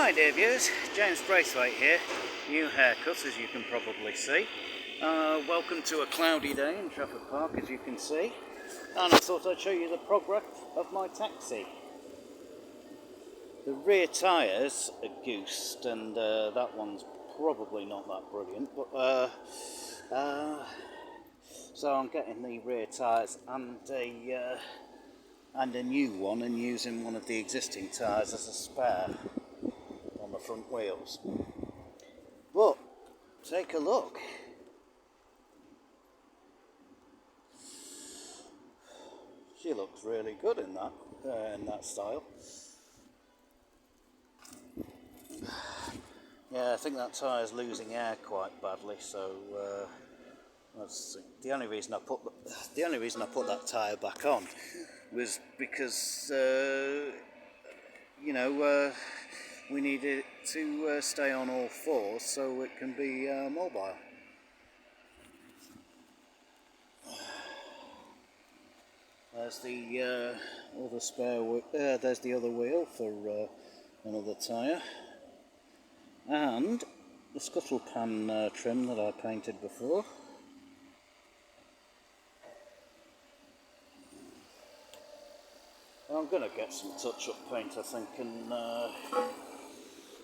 Hi dear viewers, James Braithwaite here, new haircut as you can probably see. Welcome to a cloudy day in Trafford Park as you can see, and I thought I'd show you the progress of my taxi. The rear tyres are goosed and that one's probably not that brilliant, but so I'm getting the rear tyres and a new one and using one of the existing tyres as a spare on the front wheels. But take a look. She looks really good in that style. Yeah, I think that tyre's losing air quite badly, so that's the only reason I put that tyre back on was because we need it to stay on all fours so it can be mobile. There's the other spare there's the other wheel for another tyre, and the scuttle pan trim that I painted before. I'm going to get some touch-up paint, I think, and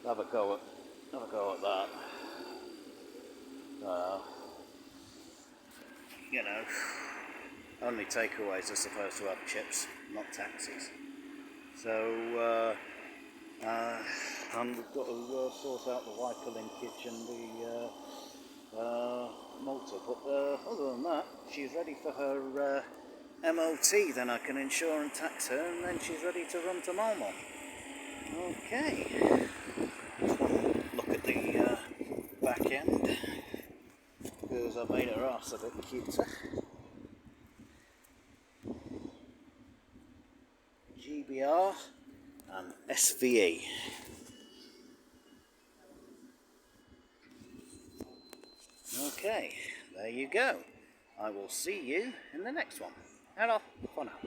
have a go at that. Only takeaways are supposed to have chips, not taxis. So, and we've got to sort out the wiper linkage and the motor. But other than that, she's ready for her MOT. Then I can insure and tax her, and then she's ready to run to Malmo. Okay. Look at the back end, because I made her arse a bit cuter. GBR and SVE. Okay, there you go. I will see you in the next one. Hello, for now.